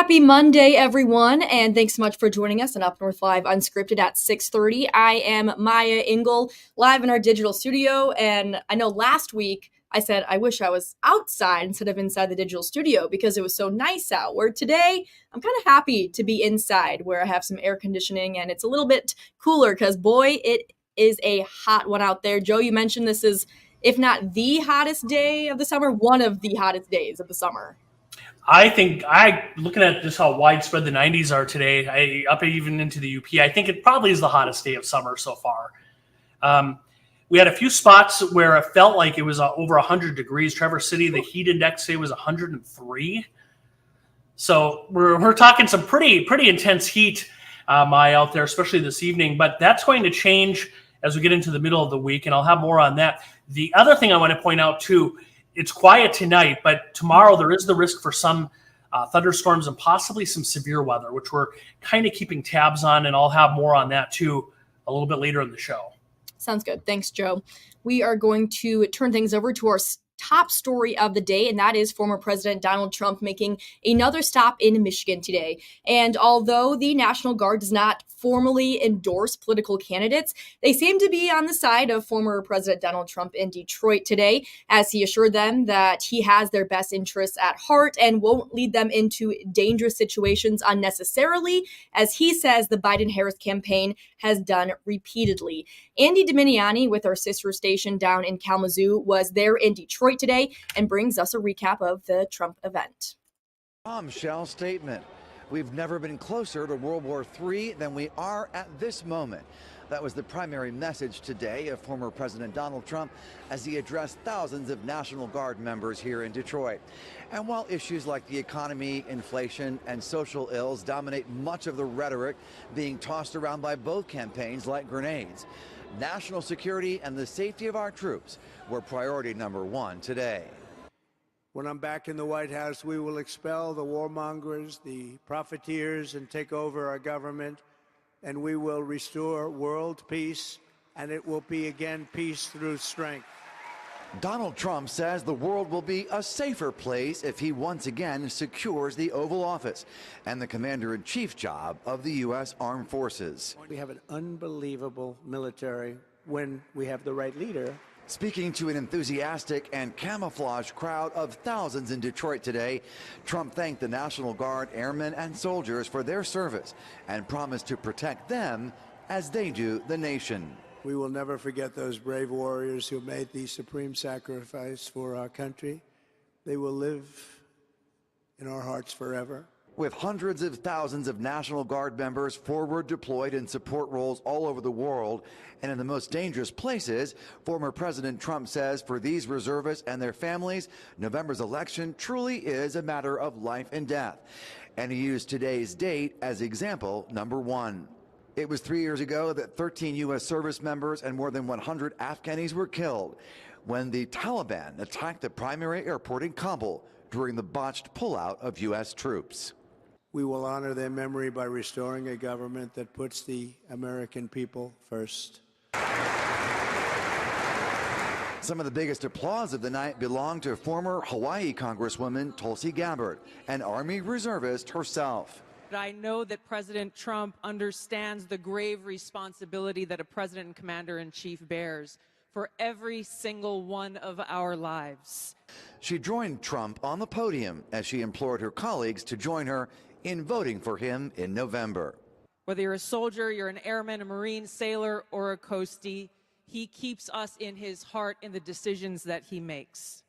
Happy Monday, everyone, and thanks so much for joining us on Up North Live Unscripted at 6:30. I am Maya Engel, live in our digital studio, and I know last week I said I wish I was outside instead of inside the digital studio because it was so nice out, where today I'm kind of happy to be inside where I have some air conditioning and it's a little bit cooler because, boy, it is a hot one out there. Joe, you mentioned this is, if not the hottest day of the summer, one of the hottest days of the summer. I think looking at just how widespread the 90s are today, up even into the UP, I think it probably is the hottest day of summer so far. We had a few spots where it felt like it was over 100 degrees. Traverse City, the heat index today was 103. So we're talking some pretty intense heat, Maya, out there, especially this evening. But that's going to change as we get into the middle of the week, and I'll have more on that. The other thing I want to point out, too, it's quiet tonight, but tomorrow there is the risk for some thunderstorms and possibly some severe weather, which we're kind of keeping tabs on, and I'll have more on that, too, a little bit later in the show. Sounds good. Thanks, Joe. We are going to turn things over to our top story of the day, and that is former President Donald Trump making another stop in Michigan today. And although the National Guard does not formally endorse political candidates, they seem to be on the side of former President Donald Trump in Detroit today, as he assured them that he has their best interests at heart and won't lead them into dangerous situations unnecessarily, as he says the Biden-Harris campaign has done repeatedly. Andy Dominiani with our sister station down in Kalamazoo was there in Detroit today and brings us a recap of the Trump event. Bombshell statement. We've never been closer to World War III than we are at this moment. That was the primary message today of former President Donald Trump as he addressed thousands of National Guard members here in Detroit. And while issues like the economy, inflation, and social ills dominate much of the rhetoric being tossed around by both campaigns like grenades, national security and the safety of our troops were priority number one today. When I'm back in the White House, we will expel the warmongers, the profiteers, and take over our government, and we will restore world peace, and it will be again peace through strength. Donald Trump says the world will be a safer place if he once again secures the Oval Office and the commander-in-chief job of the U.S. Armed Forces. We have an unbelievable military when we have the right leader. Speaking to an enthusiastic and camouflaged crowd of thousands in Detroit today, Trump thanked the National Guard airmen and soldiers for their service and promised to protect them as they do the nation. We will never forget those brave warriors who made the supreme sacrifice for our country. They will live in our hearts forever. With hundreds of thousands of National Guard members forward deployed in support roles all over the world and in the most dangerous places, former President Trump says for these reservists and their families, November's election truly is a matter of life and death. And he used today's date as example number one. It was 3 years ago that 13 U.S. service members and more than 100 Afghanis were killed when the Taliban attacked the primary airport in Kabul during the botched pullout of U.S. troops. We will honor their memory by restoring a government that puts the American people first. Some of the biggest applause of the night belonged to former Hawaii Congresswoman Tulsi Gabbard, an Army reservist herself. I know that President Trump understands the grave responsibility that a president and commander-in-chief bears for every single one of our lives. She joined Trump on the podium as she implored her colleagues to join her in voting for him in November. Whether you're a soldier, you're an airman, a Marine, sailor, or a coastie, he keeps us in his heart in the decisions that he makes.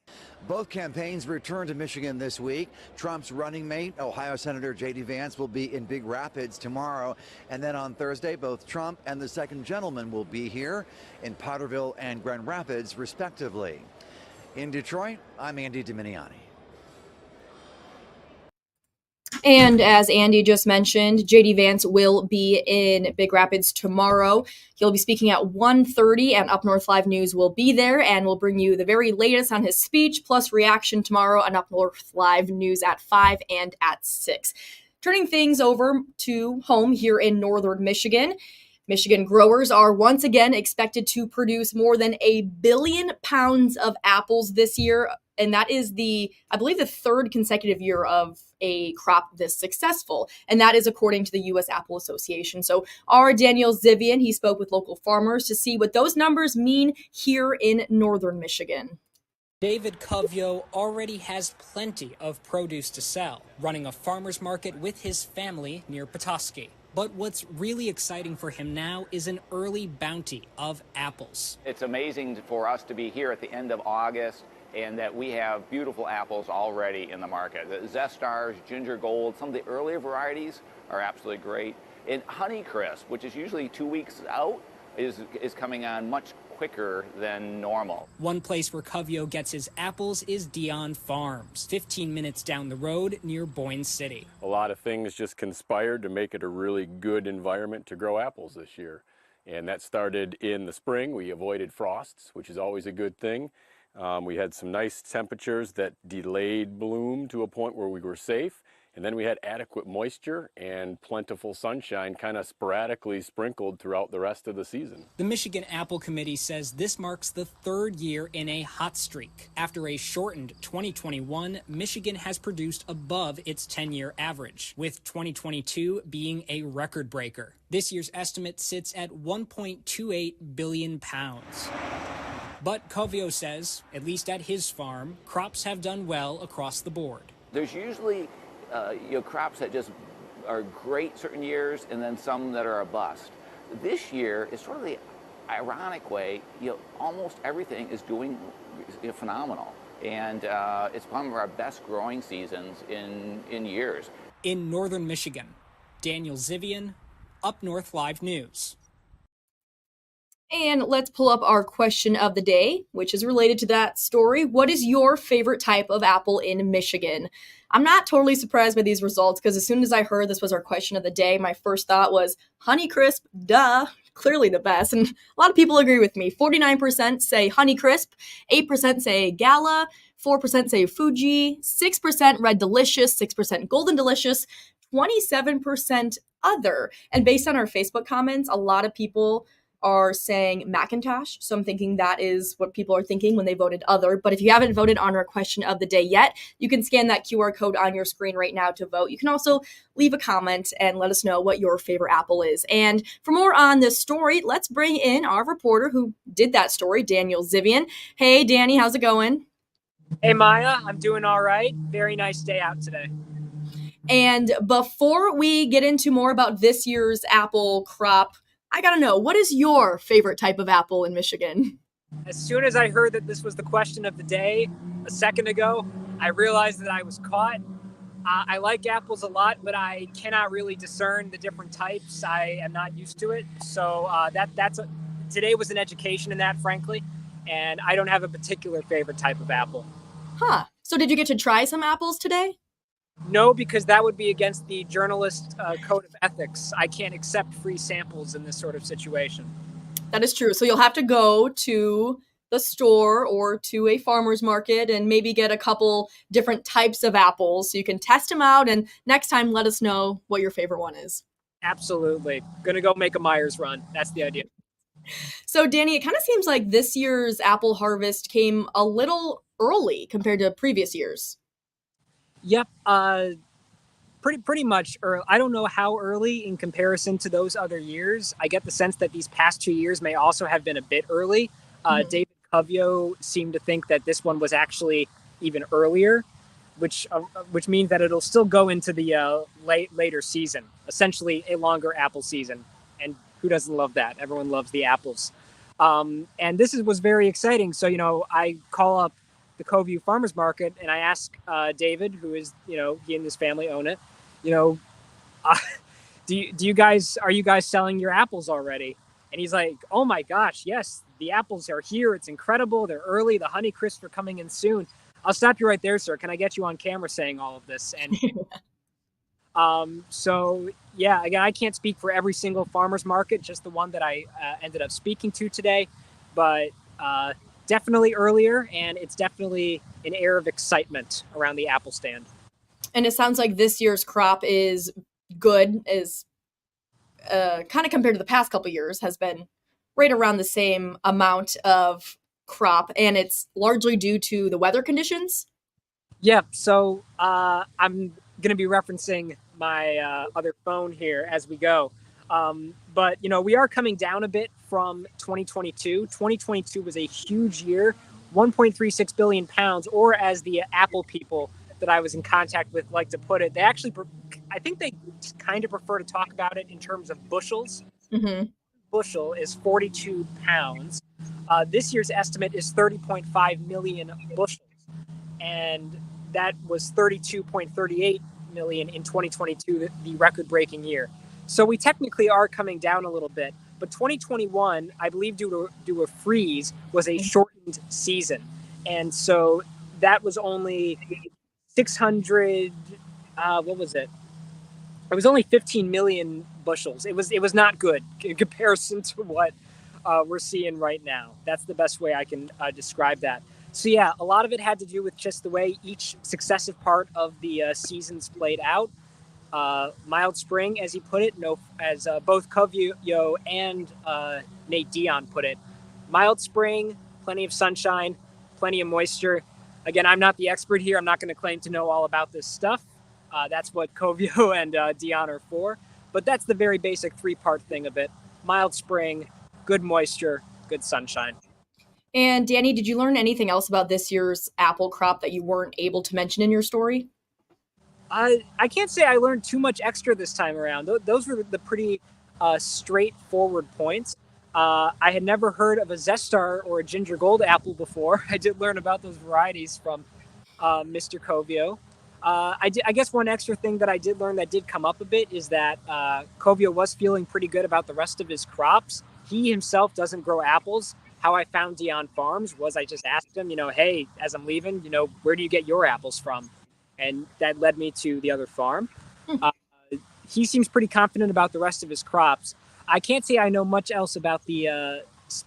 Both campaigns return to Michigan this week. Trump's running mate, Ohio Senator J.D. Vance, will be in Big Rapids tomorrow. And then on Thursday, both Trump and the second gentleman will be here in Powderville and Grand Rapids, respectively. In Detroit, I'm Andy Dominiani. And as Andy just mentioned, JD Vance will be in Big Rapids tomorrow. He'll be speaking at 1:30, and Up North Live News will be there, and we'll bring you the very latest on his speech, plus reaction tomorrow on Up North Live News at 5 and at 6. Turning things over to home here in northern Michigan. Michigan growers are once again expected to produce more than 1 billion pounds of apples this year, and that is I believe, the third consecutive year of a crop this successful, and that is according to the U.S. Apple Association. So our Daniel Zivian, he spoke with local farmers to see what those numbers mean here in northern Michigan. David Covio already has plenty of produce to sell, running a farmer's market with his family near Petoskey. But what's really exciting for him now is an early bounty of apples. It's amazing for us to be here at the end of August and that we have beautiful apples already in the market. The Zestars, Ginger Gold, some of the earlier varieties are absolutely great. And Honeycrisp, which is usually 2 weeks out, is coming on much quicker than normal. One place where Covio gets his apples is Dion Farms, 15 minutes down the road near Boyne City. A lot of things just conspired to make it a really good environment to grow apples this year. And that started in the spring. We avoided frosts, which is always a good thing. We had some nice temperatures that delayed bloom to a point where we were safe. And then we had adequate moisture and plentiful sunshine kind of sporadically sprinkled throughout the rest of the season. The Michigan Apple Committee says this marks the third year in a hot streak. After a shortened 2021, Michigan has produced above its 10-year average, with 2022 being a record breaker. This year's estimate sits at 1.28 billion pounds. But Covio says, at least at his farm, crops have done well across the board. There's usually crops that just are great certain years and then some that are a bust. This year is sort of the ironic way, almost everything is doing phenomenal. And it's one of our best growing seasons in years. In northern Michigan, Daniel Zivian, UpNorthLive News. And let's pull up our question of the day, which is related to that story. What is your favorite type of apple in Michigan? I'm not totally surprised by these results because as soon as I heard this was our question of the day, my first thought was Honeycrisp, duh, clearly the best. And a lot of people agree with me. 49% say Honeycrisp, 8% say Gala, 4% say Fuji, 6% Red Delicious, 6% Golden Delicious, 27% other. And based on our Facebook comments, a lot of people are saying Macintosh. So I'm thinking that is what people are thinking when they voted other. But if you haven't voted on our question of the day yet, you can scan that QR code on your screen right now to vote. You can also leave a comment and let us know what your favorite apple is. And for more on this story, let's bring in our reporter who did that story, Daniel Zivian. Hey, Danny, how's it going? Hey, Maya, I'm doing all right. Very nice day out today. And before we get into more about this year's apple crop, I gotta know, what is your favorite type of apple in Michigan? As soon as I heard that this was the question of the day a second ago, I realized that I was caught. I like apples a lot, but I cannot really discern the different types. I am not used to it. So today was an education in that, frankly. And I don't have a particular favorite type of apple. Huh. So did you get to try some apples today? No, because that would be against the journalist code of ethics. I can't accept free samples in this sort of situation. That is true. So you'll have to go to the store or to a farmer's market and maybe get a couple different types of apples so you can test them out. And next time, let us know what your favorite one is. Absolutely. Gonna go make a Myers run. That's the idea. So Danny, it kind of seems like this year's apple harvest came a little early compared to previous years. Yep, pretty much early. I don't know how early in comparison to those other years. I get the sense that these past 2 years may also have been a bit early. David Covio seemed to think that this one was actually even earlier, which means that it'll still go into the later season, essentially a longer apple season. And who doesn't love that? Everyone loves the apples. And this was very exciting. So, I call up the Covio Farmers Market and I ask David, who is, he and his family own it, are you guys selling your apples already? And he's like, oh my gosh, yes, the apples are here. It's incredible. They're early. The Honeycrisp are coming in soon. I'll stop you right there, sir. Can I get you on camera saying all of this? And so, yeah, again, I can't speak for every single farmer's market, just the one that I ended up speaking to today. But definitely earlier, and it's definitely an air of excitement around the apple stand. And it sounds like this year's crop is good, is kind of compared to the past couple years, has been right around the same amount of crop, and it's largely due to the weather conditions. Yeah, so I'm going to be referencing my other phone here as we go. But, we are coming down a bit from 2022. 2022 was a huge year, 1.36 billion pounds, or as the Apple people that I was in contact with like to put it, I think they kind of prefer to talk about it in terms of bushels. Mm-hmm. Bushel is 42 pounds. This year's estimate is 30.5 million bushels. And that was 32.38 million in 2022, the record-breaking year. So we technically are coming down a little bit, but 2021, I believe due to a freeze, was a shortened season. And so that was only 600, what was it? It was only 15 million bushels. It was not good in comparison to what we're seeing right now. That's the best way I can describe that. So yeah, a lot of it had to do with just the way each successive part of the seasons played out. Mild spring, as he put it, as both Kovio and Nate Dion put it. Mild spring, plenty of sunshine, plenty of moisture. Again, I'm not the expert here. I'm not going to claim to know all about this stuff. That's what Kovio and Dion are for. But that's the very basic three-part thing of it. Mild spring, good moisture, good sunshine. And Danny, did you learn anything else about this year's apple crop that you weren't able to mention in your story? I can't say I learned too much extra this time around. Those were the pretty straightforward points. I had never heard of a Zestar or a Ginger Gold apple before. I did learn about those varieties from Mr. Kovio. I guess one extra thing that I did learn that did come up a bit is that Kovio was feeling pretty good about the rest of his crops. He himself doesn't grow apples. How I found Dion Farms was I just asked him, hey, as I'm leaving, where do you get your apples from? And that led me to the other farm. Uh, he seems pretty confident about the rest of his crops. I can't say I know much else about the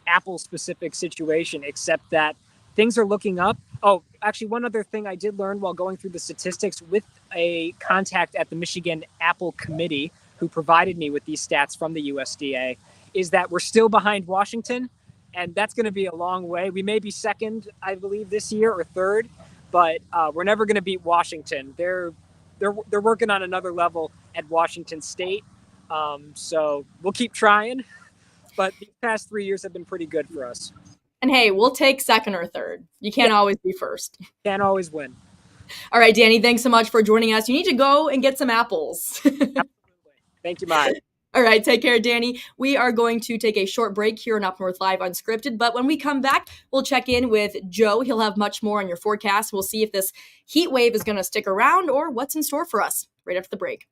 apple-specific situation, except that things are looking up. Oh, actually, one other thing I did learn while going through the statistics with a contact at the Michigan Apple Committee who provided me with these stats from the USDA is that we're still behind Washington, and that's going to be a long way. We may be second, I believe, this year or third, but we're never going to beat Washington. They're working on another level at Washington State, so we'll keep trying. But these past 3 years have been pretty good for us. And hey, we'll take second or third. You can't always be first. Can't always win. All right, Danny, thanks so much for joining us. You need to go and get some apples. Absolutely. Thank you, Maya. All right, take care, Danny. We are going to take a short break here on Up North Live Unscripted, but when we come back, we'll check in with Joe. He'll have much more on your forecast. We'll see if this heat wave is going to stick around or what's in store for us right after the break.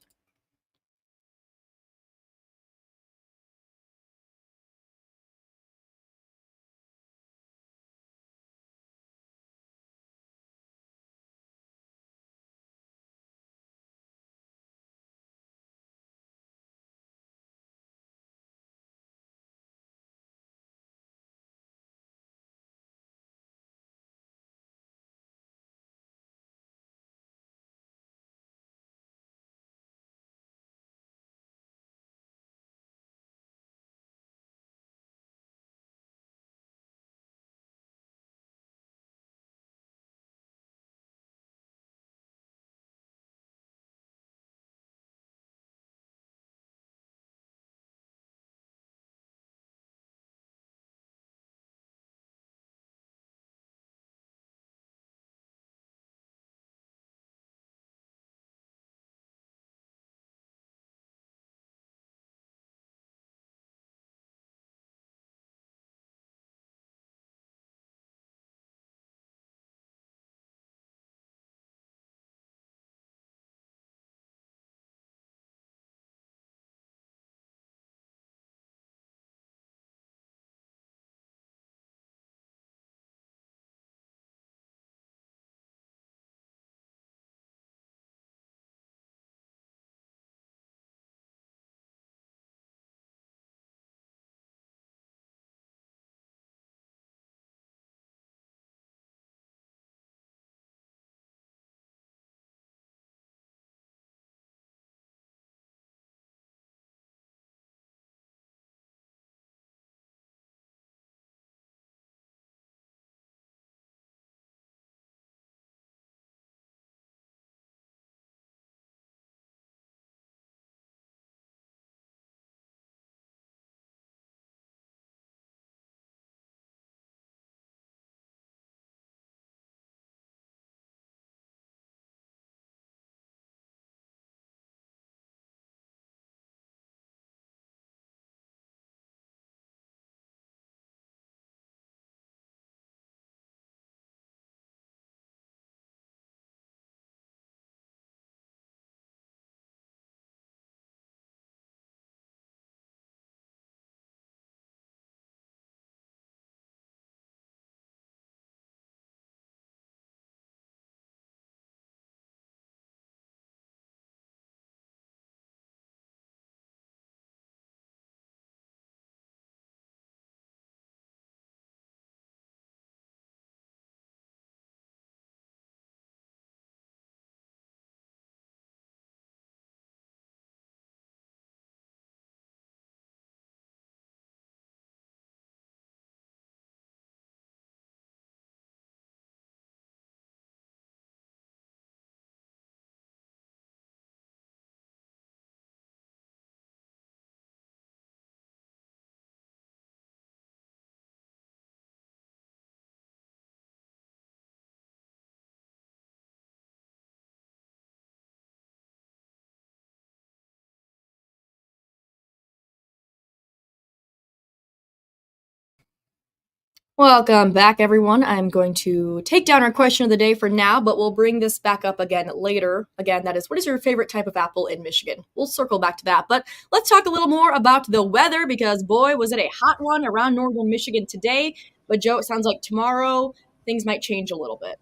Welcome back, everyone. I'm going to take down our question of the day for now, but we'll bring this back up again later. Again, that is, what is your favorite type of apple in Michigan? We'll circle back to that, but let's talk a little more about the weather because, boy, was it a hot one around northern Michigan today. But, Joe, it sounds like tomorrow things might change a little bit.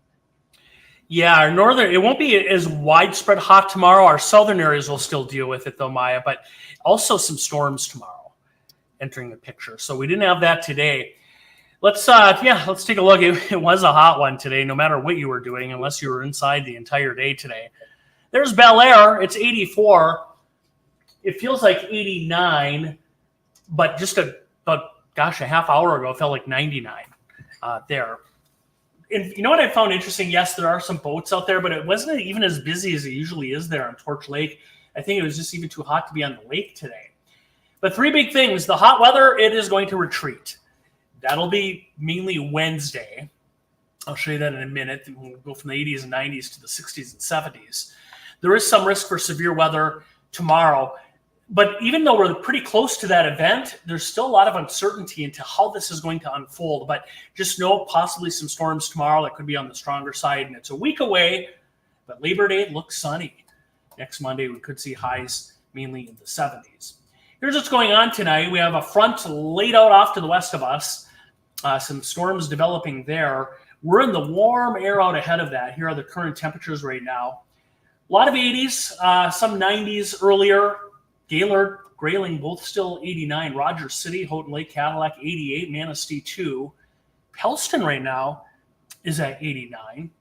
Yeah, our northern, it won't be as widespread hot tomorrow. Our southern areas will still deal with it, though, Maya, but also some storms tomorrow entering the picture. So we didn't have that today. Let's take a look. It was a hot one today, no matter what you were doing, unless you were inside the entire day today. There's Bel Air. It's 84. It feels like 89, but just a half hour ago, it felt like 99 there. And you know what I found interesting? Yes, there are some boats out there, but it wasn't even as busy as it usually is there on Torch Lake. I think it was just even too hot to be on the lake today. But three big things. The hot weather, it is going to retreat. That'll be mainly Wednesday. I'll show you that in a minute. We'll go from the 80s and 90s to the 60s and 70s. There is some risk for severe weather tomorrow. But even though we're pretty close to that event, there's still a lot of uncertainty into how this is going to unfold. But just know possibly some storms tomorrow that could be on the stronger side. And it's a week away, but Labor Day looks sunny. Next Monday, we could see highs mainly in the 70s. Here's what's going on tonight. We have a front laid out off to the west of us. Some storms developing there. We're in the warm air out ahead of that. Here are the current temperatures right now. A lot of 80s, some 90s earlier. Gaylord, Grayling, both still 89. Rogers City, Houghton Lake, Cadillac, 88. Manistee, 2. Pellston right now is at 89.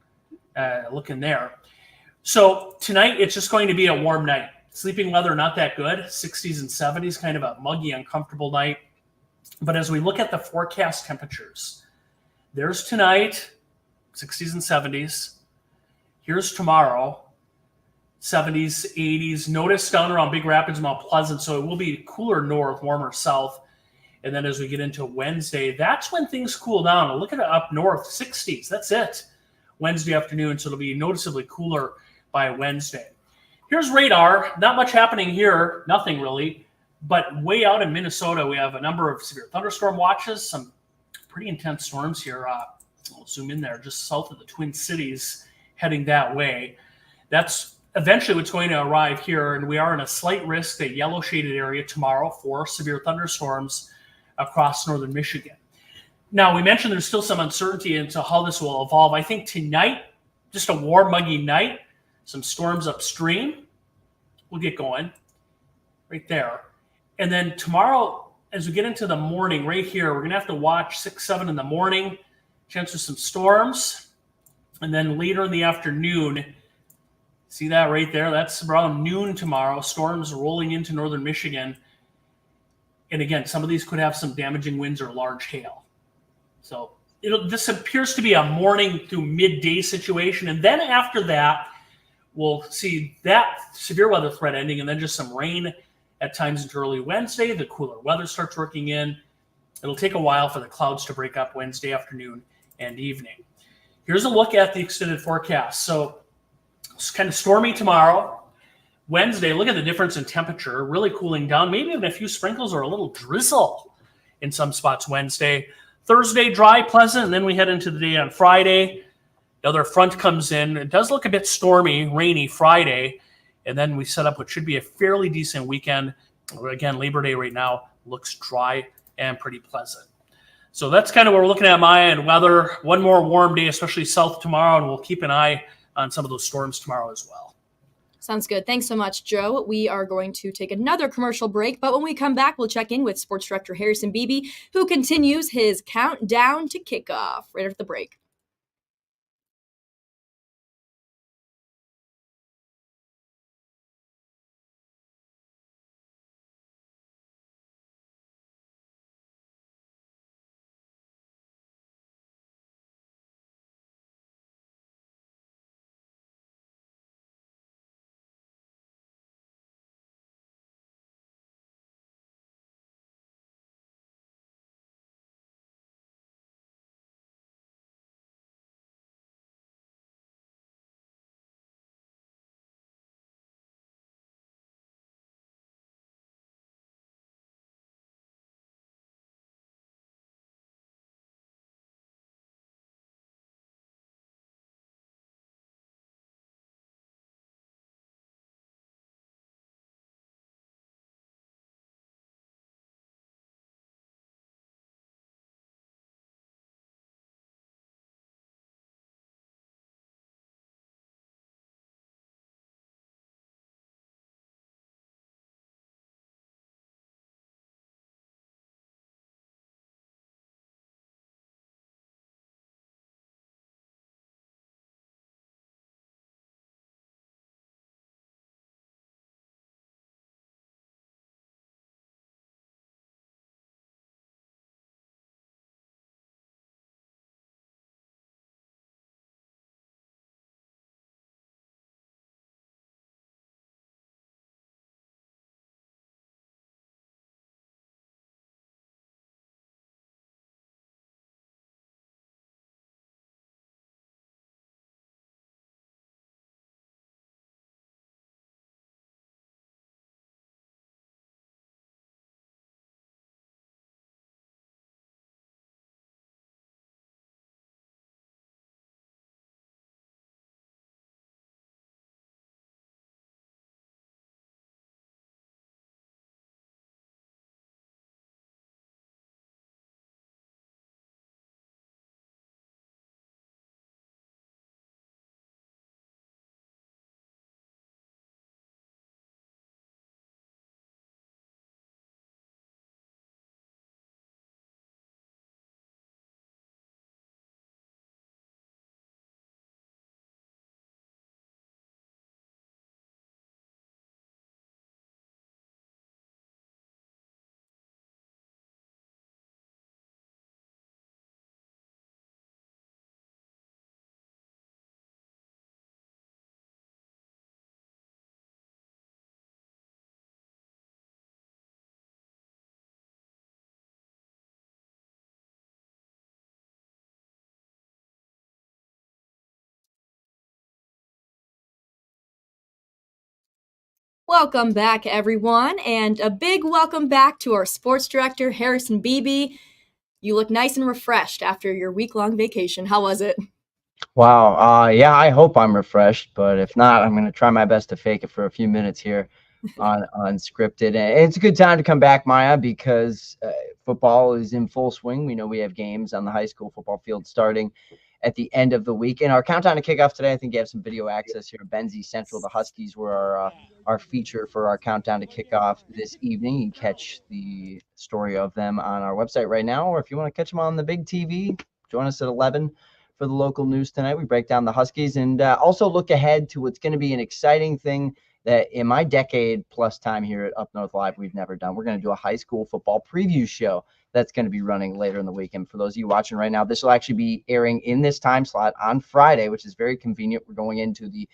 Looking there. So tonight, it's just going to be a warm night. Sleeping weather, not that good. 60s and 70s, kind of a muggy, uncomfortable night. But as we look at the forecast temperatures, there's tonight, 60s and 70s. Here's tomorrow, 70s, 80s. Notice down around Big Rapids, Mount Pleasant, so it will be cooler north, warmer south. And then as we get into Wednesday, that's when things cool down. And look at it up north, 60s. That's it. Wednesday afternoon, so it'll be noticeably cooler by Wednesday. Here's radar. Not much happening here. Nothing really. But way out in Minnesota, we have a number of severe thunderstorm watches, some pretty intense storms here. I'll zoom in there, just south of the Twin Cities, heading that way. That's eventually what's going to arrive here, and we are in a slight risk, a yellow shaded area tomorrow for severe thunderstorms across northern Michigan. Now, we mentioned there's still some uncertainty into how this will evolve. I think tonight, just a warm, muggy night, some storms upstream. We'll get going right there. And then tomorrow, as we get into the morning, right here, we're going to have to watch 6, 7 in the morning, chance for some storms. And then later in the afternoon, see that right there? That's around noon tomorrow, storms rolling into northern Michigan. And again, some of these could have some damaging winds or large hail. So this appears to be a morning through midday situation. And then after that, we'll see that severe weather threat ending and then just some rain at times into early Wednesday. The cooler weather starts working in. It'll take a while for the clouds to break up Wednesday afternoon and evening. Here's a look at the extended forecast. So it's kind of stormy tomorrow. Wednesday, look at the difference in temperature, really cooling down, maybe even a few sprinkles or a little drizzle in some spots Wednesday. Thursday, dry, pleasant, and then we head into the day on Friday. The other front comes in. It does look a bit stormy, rainy Friday, and then we set up what should be a fairly decent weekend. Again, Labor Day right now looks dry and pretty pleasant. So that's kind of what we're looking at, Maya, and weather. One more warm day, especially south tomorrow, and we'll keep an eye on some of those storms tomorrow as well. Sounds good. Thanks so much, Joe. We are going to take another commercial break, but when we come back, we'll check in with Sports Director Harrison Beebe, who continues his countdown to kickoff right after the break. Welcome back, everyone, and a big welcome back to our sports director, Harrison Beebe. You look nice and refreshed after your week-long vacation. How was it? Wow. Yeah, I hope I'm refreshed, but if not, I'm going to try my best to fake it for a few minutes here on Unscripted. And it's a good time to come back, Maya, because football is in full swing. We know we have games on the high school football field starting at the end of the week. And our countdown to kickoff today, I think you have some video access here. Benzie Central, the Huskies were our feature for our countdown to kickoff this evening. You can catch the story of them on our website right now, or if you want to catch them on the big TV, join us at 11 for the local news tonight. We break down the Huskies and also look ahead to what's going to be an exciting thing that in my decade plus time here at Up North Live we've never done. We're going to do a high school football preview show that's going to be running later in the week. And for those of you watching right now, this will actually be airing in this time slot on Friday, which is very convenient. We're going into the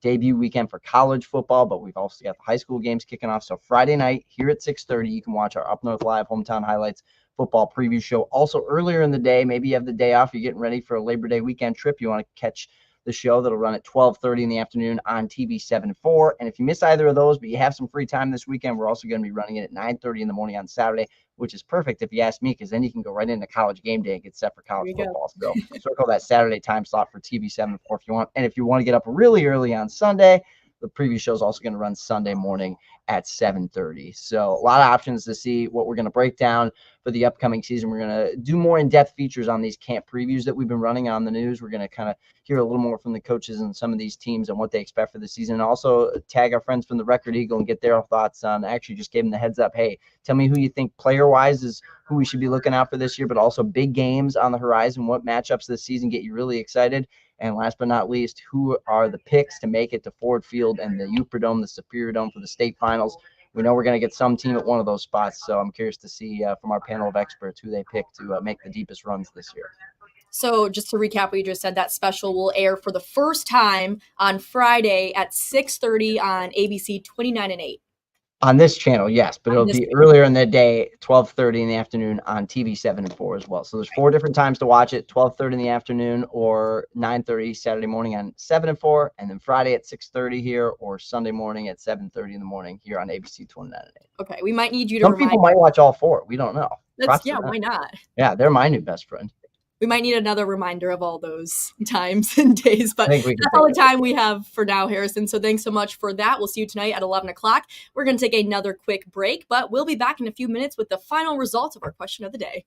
debut weekend for college football, but we've also got the high school games kicking off. So Friday night here at 6:30, you can watch our Up North Live hometown highlights football preview show. Also earlier in the day, maybe you have the day off, you're getting ready for a Labor Day weekend trip, you want to catch the show that'll run at 12:30 in the afternoon on TV 7-4. And if you miss either of those, but you have some free time this weekend, we're also going to be running it at 9:30 in the morning on Saturday, which is perfect if you ask me, because then you can go right into college game day and get set for college football. So circle that Saturday time slot for TV 7-4 if you want. And if you want to get up really early on Sunday, the preview show is also going to run Sunday morning at 7:30. So a lot of options to see what we're going to break down for the upcoming season. We're going to do more in-depth features on these camp previews that we've been running on the news. We're going to kind of hear a little more from the coaches and some of these teams and what they expect for the season. And also tag our friends from the Record Eagle and get their thoughts on, actually just gave them the heads up. Hey, tell me who you think player-wise is who we should be looking out for this year, but also big games on the horizon. What matchups this season get you really excited? And last but not least, who are the picks to make it to Ford Field and the Superdome, the Superior Dome for the state finals? We know we're going to get some team at one of those spots, so I'm curious to see from our panel of experts who they pick to make the deepest runs this year. So just to recap what you just said, that special will air for the first time on Friday at 6:30 on ABC 29 and 8. On this channel, yes, but it'll be earlier in the day, 12:30 in the afternoon on TV 7-4 as well. So there's 4 different times to watch it: 12:30 in the afternoon, or 9:30 Saturday morning on 7-4, and then Friday at 6:30 here, or Sunday morning at 7:30 in the morning here on ABC 29 and 8. Okay, we might need you to Some people might watch all 4. We don't know. Why not? Yeah, they're my new best friend. We might need another reminder of all those times and days, but that's all the time we have for now, Harrison. So thanks so much for that. We'll see you tonight at 11 o'clock. We're going to take another quick break, but we'll be back in a few minutes with the final results of our question of the day.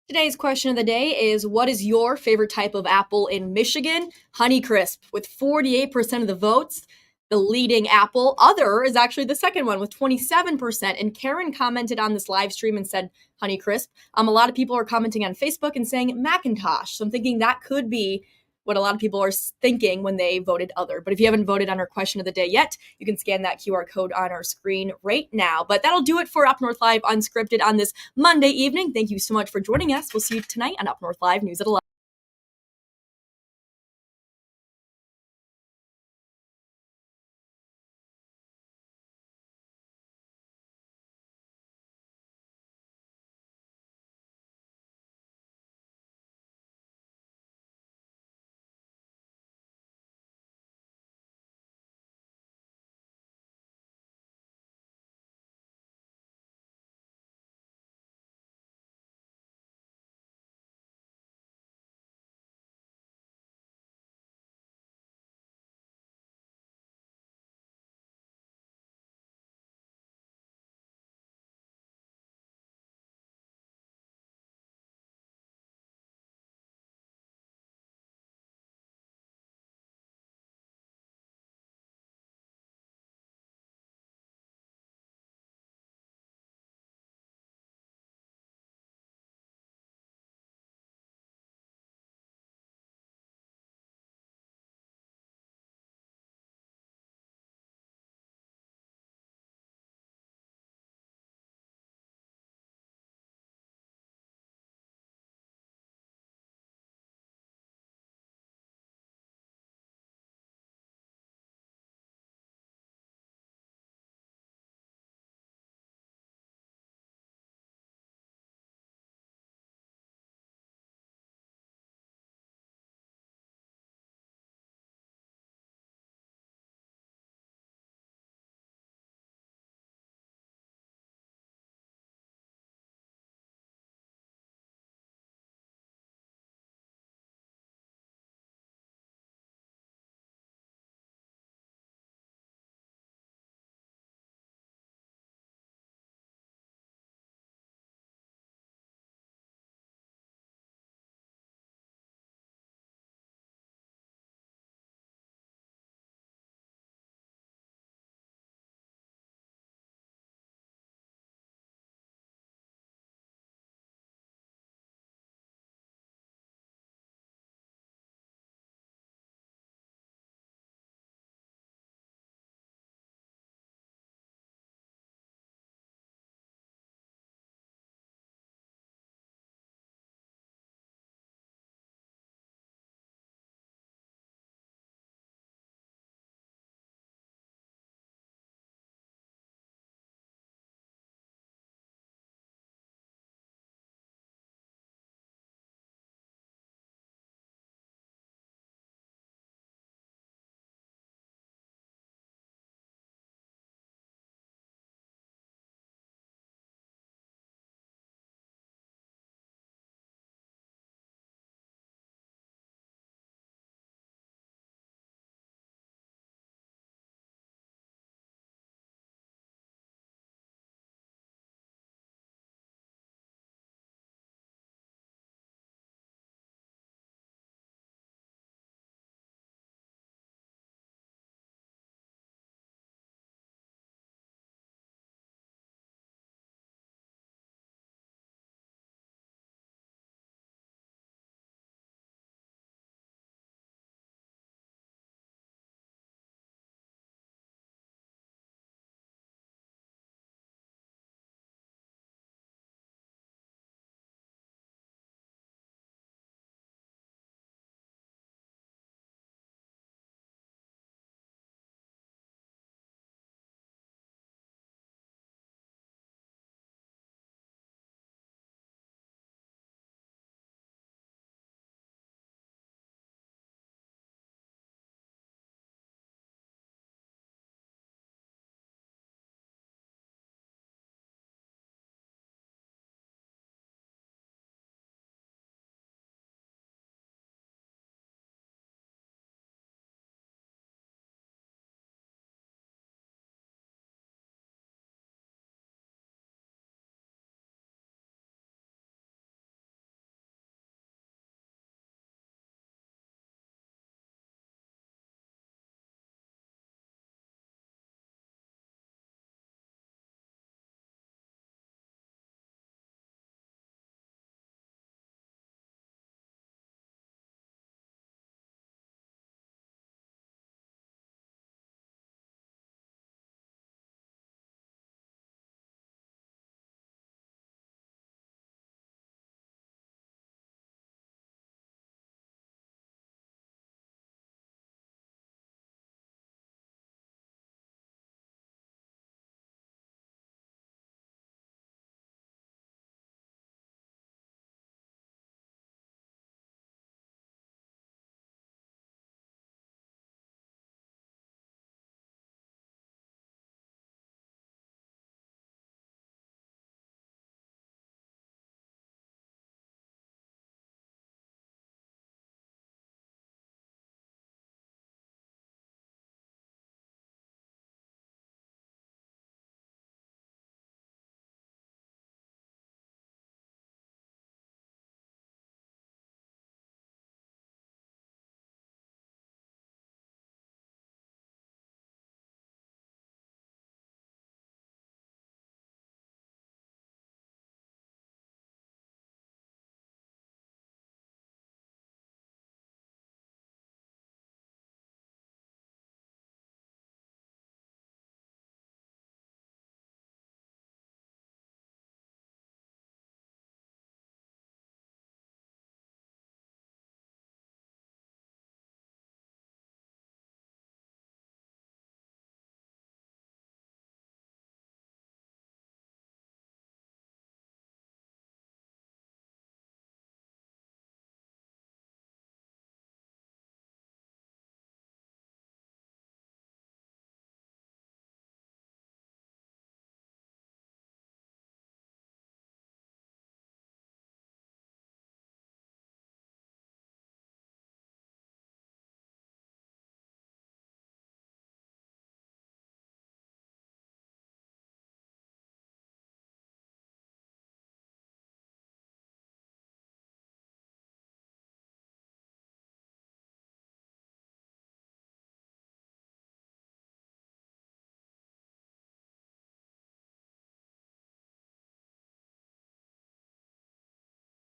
Today's question of the day is, what is your favorite type of apple in Michigan? Honeycrisp, with 48% of the votes. The leading apple, other, is actually the second one with 27%. And Karen commented on this live stream and said Honeycrisp. A lot of people are commenting on Facebook and saying Macintosh. So I'm thinking that could be what a lot of people are thinking when they voted other. But if you haven't voted on our question of the day yet, you can scan that QR code on our screen right now. But that'll do it for Up North Live Unscripted on this Monday evening. Thank you so much for joining us. We'll see you tonight on Up North Live News at 11.